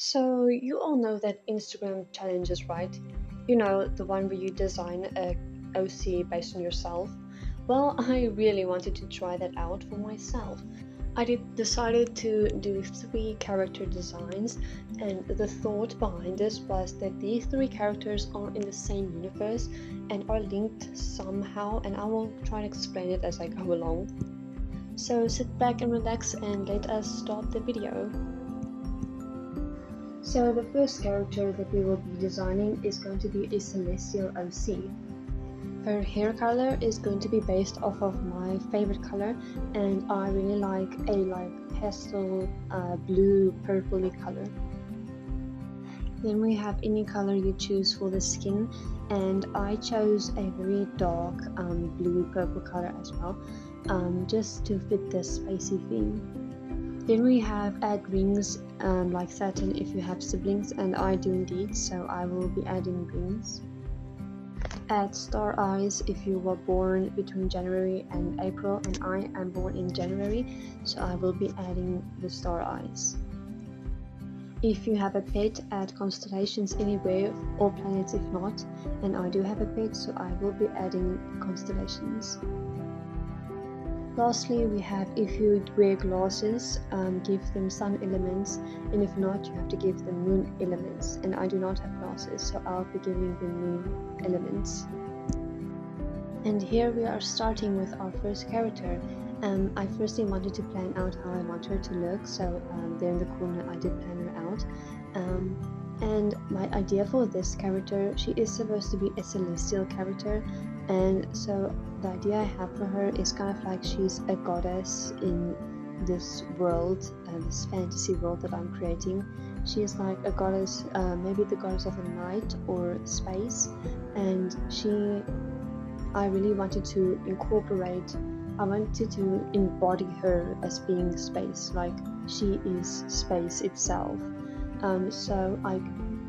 So you all know that Instagram challenges, right? You know, the one where you design a OC based on yourself. Well, I really wanted to try that out for myself. Decided to do three character designs, and the thought behind this was that these three characters are in the same universe and are linked somehow, and I will try to explain it as I go along. So sit back and relax and let us start the video. So the first character that we will be designing is going to be a Celestial OC. Her hair color is going to be based off of my favorite color, and I really like a pastel blue purpley color. Then we have any color you choose for the skin, and I chose a very dark blue purple color as well, just to fit the spacey theme. Then we have add rings like Saturn if you have siblings, and I do indeed, so I will be adding rings. Add star eyes if you were born between January and April, and I am born in January, so I will be adding the star eyes. If you have a pet, add constellations anywhere or planets if not, and I do have a pet, so I will be adding constellations. Lastly, we have if you wear glasses, give them sun elements, and if not, you have to give them moon elements. And I do not have glasses, so I'll be giving them moon elements. And here we are starting with our first character. I firstly wanted to plan out how I want her to look, so there in the corner I did plan her out. And my idea for this character, she is supposed to be a celestial character, and so the idea I have for her is kind of like she's a goddess in this world, this fantasy world that I'm creating. She is like a goddess, maybe the goddess of the night or space, and I really wanted to I wanted to embody her as being space, like she is space itself. So I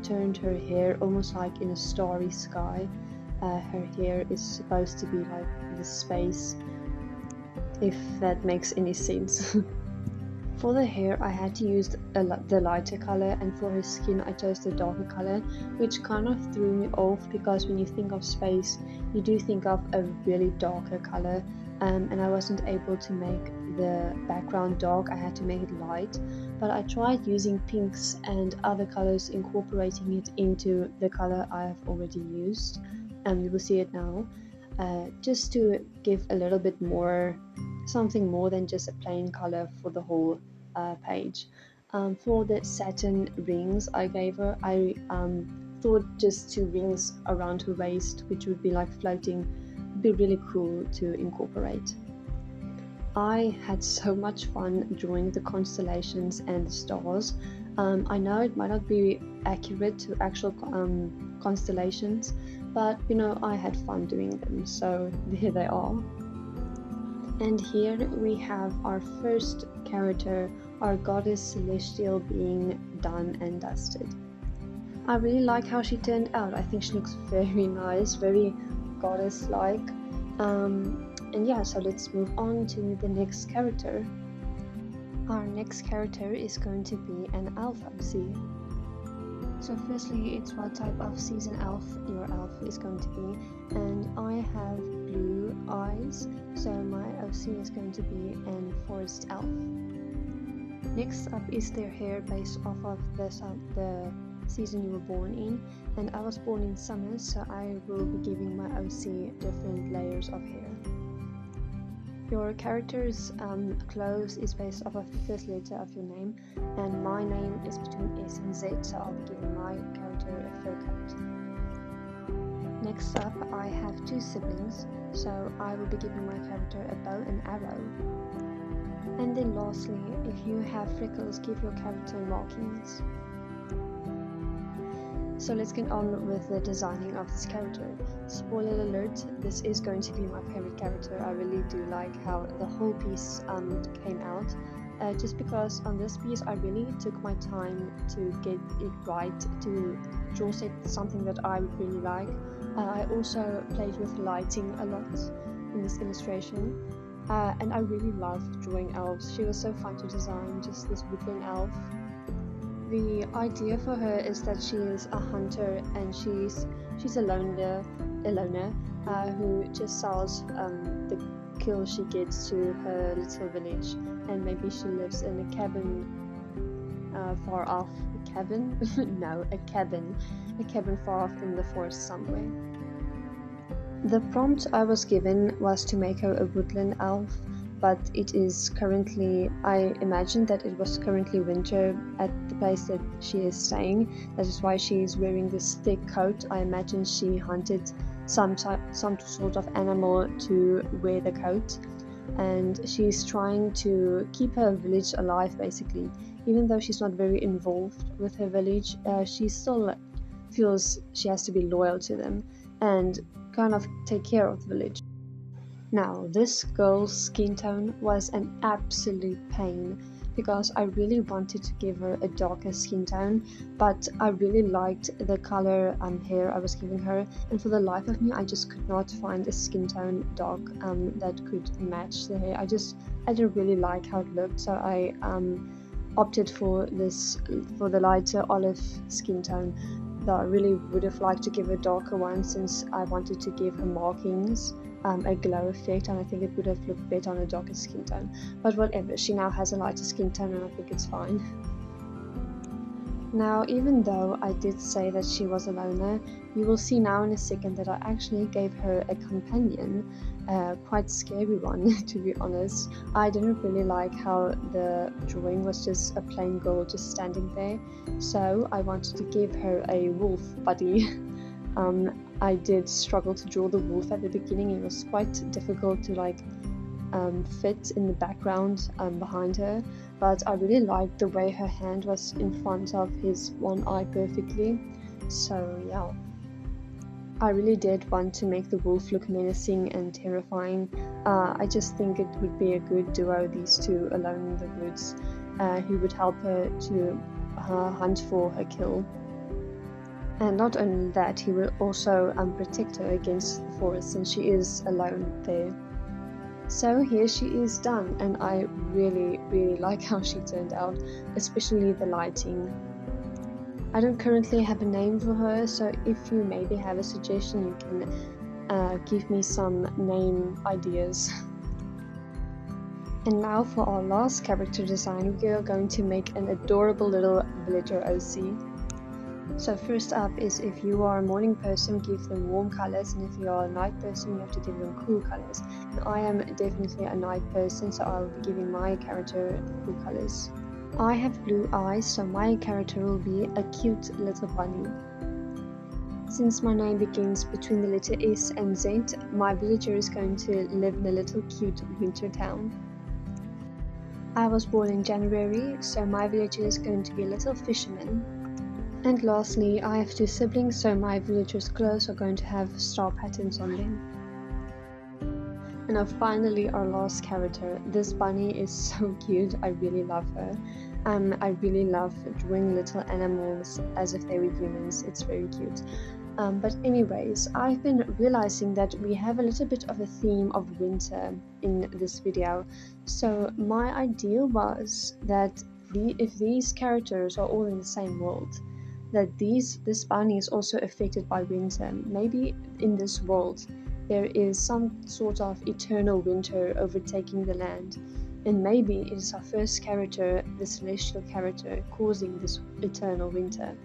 turned her hair almost like in a starry sky. Her hair is supposed to be like the space, if that makes any sense. For the hair I had to use the lighter color, and for her skin I chose the darker color, which kind of threw me off because when you think of space you do think of a really darker color, and I wasn't able to make the background dark. I had to make it light, but I tried using pinks and other colors, incorporating it into the color I have already used. You will see it now, just to give a little bit more, something more than just a plain color for the whole page. For the satin rings I gave her, I thought just 2 rings around her waist, which would be like floating, would be really cool to incorporate. I had so much fun drawing the constellations and the stars. I know it might not be accurate to actual constellations, but you know, I had fun doing them, so here they are. And here we have our first character, our goddess celestial being done and dusted. I really like how she turned out. I think she looks very nice, very goddess-like. And yeah, so let's move on to the next character. Our next character is going to be an elf OC. So firstly, it's what type of season elf your elf is going to be, and I have blue eyes, so my OC is going to be an forest elf. Next up is their hair based off of the season you were born in, and I was born in summer, so I will be giving my OC different layers of hair. Your character's clothes is based off of the first letter of your name, and my name is between S and Z, so I'll be giving my character a fur coat. Next up, I have 2 siblings, so I will be giving my character a bow and arrow. And then lastly, if you have freckles, give your character markings. So let's get on with the designing of this character. Spoiler alert, this is going to be my favorite character. I really do like how the whole piece came out. Just because on this piece I really took my time to get it right, to draw something that I would really like. I also played with lighting a lot in this illustration. And I really loved drawing elves. She was so fun to design, just this woodland elf. The idea for her is that she is a hunter and she's a loner who just sells the kill she gets to her little village, and maybe she lives in a cabin far off. A cabin? No, a cabin far off in the forest somewhere. The prompt I was given was to make her a woodland elf, but it is currently, I imagine that it was currently winter at the place that she is staying. That is why she is wearing this thick coat. I imagine she hunted some sort of animal to wear the coat, and she's trying to keep her village alive basically. Even though she's not very involved with her village, she still feels she has to be loyal to them and kind of take care of the village. Now, this girl's skin tone was an absolute pain because I really wanted to give her a darker skin tone, but I really liked the color hair I was giving her, and for the life of me I just could not find a skin tone dark that could match the hair. I didn't really like how it looked, so I opted for the lighter olive skin tone. Though I really would have liked to give a darker one, since I wanted to give her markings a glow effect, and I think it would have looked better on a darker skin tone. But whatever, she now has a lighter skin tone and I think it's fine. Now, even though I did say that she was a loner, you will see now in a second that I actually gave her a companion, quite scary one to be honest. I didn't really like how the drawing was just a plain girl just standing there, so I wanted to give her a wolf buddy. I did struggle to draw the wolf at the beginning. It was quite difficult to fit in the background behind her, but I really liked the way her hand was in front of his one eye perfectly. So yeah, I really did want to make the wolf look menacing and terrifying. I just think it would be a good duo, these two alone in the woods, who would help her to hunt for her kill. And not only that, he will also protect her against the forest, since she is alone there. So here she is done, and I really like how she turned out, especially the lighting. I don't currently have a name for her, so if you maybe have a suggestion, you can give me some name ideas. And now for our last character design, we are going to make an adorable little villager OC. So first up is, if you are a morning person, give them warm colors, and if you are a night person, you have to give them cool colors. And I am definitely a night person, so I'll be giving my character cool colors. I have blue eyes, so my character will be a cute little bunny. Since my name begins between the letter S and Z, my villager is going to live in a little cute winter town. I was born in January, so my villager is going to be a little fisherman. And lastly, I have two siblings, so my villager's clothes are going to have star patterns on them. And now finally, our last character. This bunny is so cute, I really love her. I really love drawing little animals as if they were humans, it's very cute. But anyways, I've been realizing that we have a little bit of a theme of winter in this video. So my idea was that if these characters are all in the same world, that this bunny is also affected by winter. Maybe in this world there is some sort of eternal winter overtaking the land, and maybe it is our first character, the celestial character, causing this eternal winter.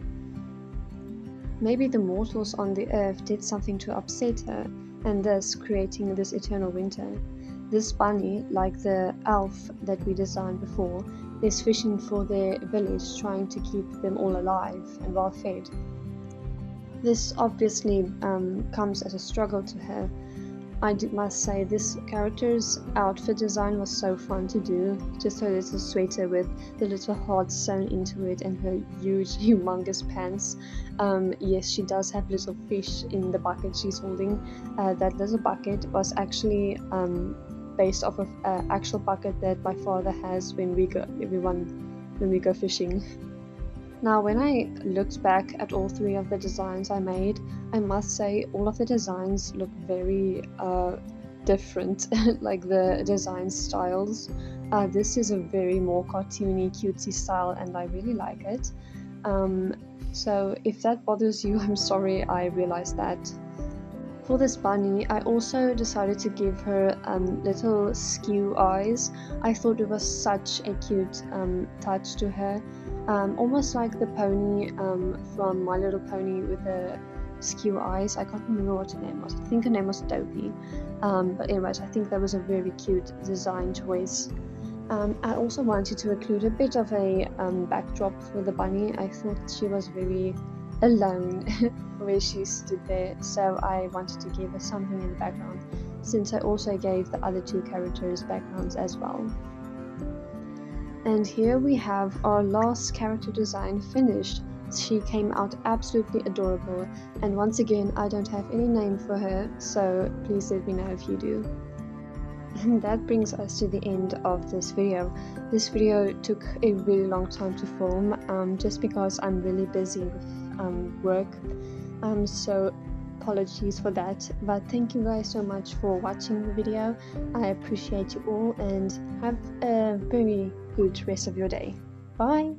Maybe the mortals on the earth did something to upset her, and thus creating this eternal winter. This bunny, like the elf that we designed before, is fishing for their village, trying to keep them all alive and well fed. This obviously comes as a struggle to her. I must say, this character's outfit design was so fun to do. Just her little sweater with the little heart sewn into it, and her huge, humongous pants. Yes, she does have little fish in the bucket she's holding. That little bucket was actually based off of an actual bucket that my father has when we go fishing. Now, when I looked back at all three of the designs I made, I must say all of the designs look very different, like the design styles. This is a very more cartoony, cutesy style, and I really like it. So if that bothers you, I'm sorry, I realized that. For this bunny, I also decided to give her little skew eyes. I thought it was such a cute touch to her, almost like the pony from My Little Pony with the skew eyes. I can't remember what her name was. I think her name was Dopey. But anyways, I think that was a very cute design choice. I also wanted to include a bit of a backdrop for the bunny. I thought she was very alone where she stood there, so I wanted to give her something in the background, since I also gave the other two characters backgrounds as well. And here we have our last character design finished. She came out absolutely adorable, and once again I don't have any name for her, so please let me know if you do. And that brings us to the end of this video. This video took a really long time to film, just because I'm really busy with work, so apologies for that, but thank you guys so much for watching the video. I appreciate you all, and have a very good rest of your day. Bye.